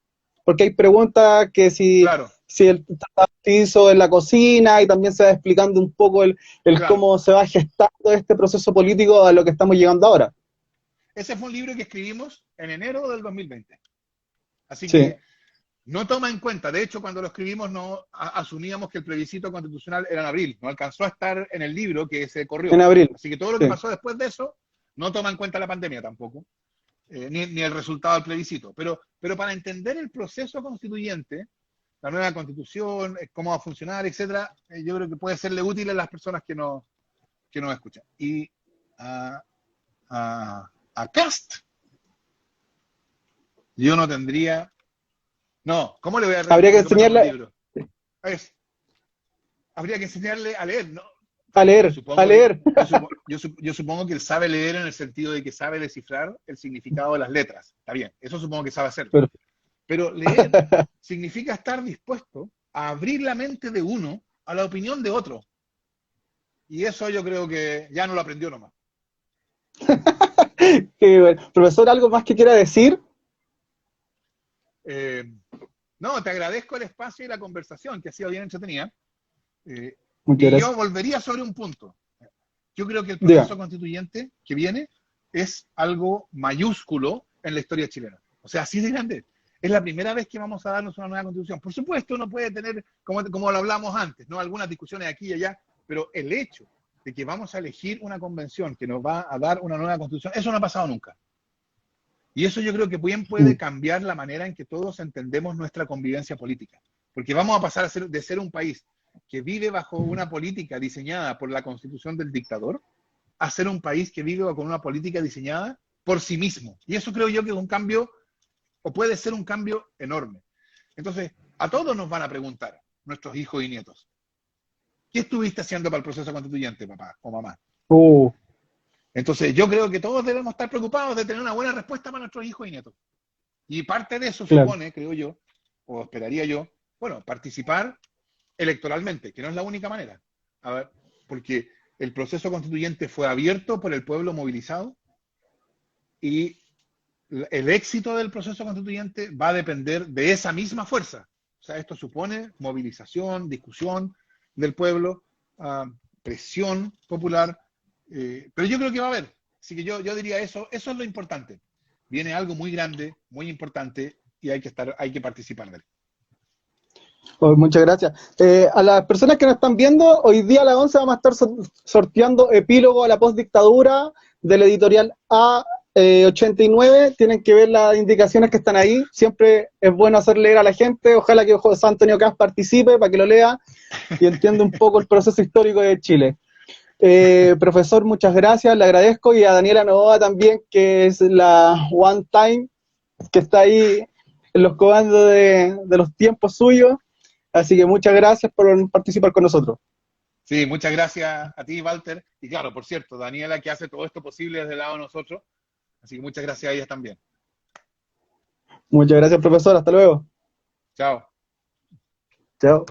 porque hay preguntas que si sí, el tratado que hizo en la cocina, y también se va explicando un poco el Claro. cómo se va gestando este proceso político a lo que estamos llegando ahora. Ese fue un libro que escribimos en enero del 2020. Así Sí, que no toma en cuenta, de hecho, cuando lo escribimos no asumíamos que el plebiscito constitucional era en abril, no alcanzó a estar en el libro que se en corrió. abril. Así que todo lo que Sí. pasó después de eso no toma en cuenta la pandemia tampoco, ni el resultado del plebiscito. Pero para entender el proceso constituyente, la nueva constitución, cómo va a funcionar, etcétera, yo creo que puede serle útil a las personas que nos escuchan. Y a, a Cast, yo no tendría. No, ¿cómo le voy a Habría que recomendar un enseñarle libro? Es, habría que enseñarle a leer, ¿no? a Yo leer, a supongo que, leer. yo supongo que él sabe leer en el sentido de que sabe descifrar el significado de las letras. Está bien, eso supongo que sabe hacerlo. Pero, Pero leer significa estar dispuesto a abrir la mente de uno a la opinión de otro. Y eso yo creo que ya no lo aprendió nomás. bueno. Profesor, ¿algo más que quiera decir? Eh, no, te agradezco el espacio y la conversación, que ha sido bien entretenida. Muchas Y yo gracias. volvería sobre un punto. Yo creo que el Diga. proceso constituyente que viene es algo mayúsculo en la historia chilena. O sea, así de grande. Es la primera vez que vamos a darnos una nueva constitución. Por supuesto, uno puede tener, como lo hablamos antes, ¿no? Algunas discusiones aquí y allá, pero el hecho de que vamos a elegir una convención que nos va a dar una nueva constitución, eso no ha pasado nunca. Y eso yo creo que bien puede cambiar la manera en que todos entendemos nuestra convivencia política. Porque vamos a pasar de ser un país que vive bajo una política diseñada por la constitución del dictador a ser un país que vive con una política diseñada por sí mismo. Y eso creo yo que es un cambio, o puede ser un cambio enorme. Entonces, a todos nos van a preguntar, nuestros hijos y nietos, ¿qué estuviste haciendo para el proceso constituyente, papá o mamá? Uh, Entonces, yo creo que todos debemos estar preocupados de tener una buena respuesta para nuestros hijos y nietos. Y parte de eso claro. supone, creo yo, o esperaría yo, bueno, participar electoralmente, que no es la única manera. A ver, porque el proceso constituyente fue abierto por el pueblo movilizado y el éxito del proceso constituyente va a depender de esa misma fuerza. O sea, esto supone movilización, discusión del pueblo, presión popular, pero yo creo que va a haber. Así que yo diría eso es lo importante. Viene algo muy grande, muy importante y hay que participar de él. Oh, muchas gracias. A las personas que nos están viendo, hoy día a las 11 vamos a estar sorteando epílogo a la postdictadura del editorial A89. Tienen que ver las indicaciones que están ahí. Siempre es bueno hacer leer a la gente. Ojalá que José Antonio Caz participe para que lo lea y entienda un poco el proceso histórico de Chile. Profesor, muchas gracias, le agradezco, y a Daniela Novoa también, que es la one time, que está ahí en los comandos de los tiempos suyos. Así que muchas gracias por participar con nosotros. Sí, muchas gracias a ti, Walter. Y claro, por cierto, Daniela, que hace todo esto posible desde el lado de nosotros. Así que muchas gracias a ellas también. Muchas gracias, profesor. Hasta luego. Chao. Chao.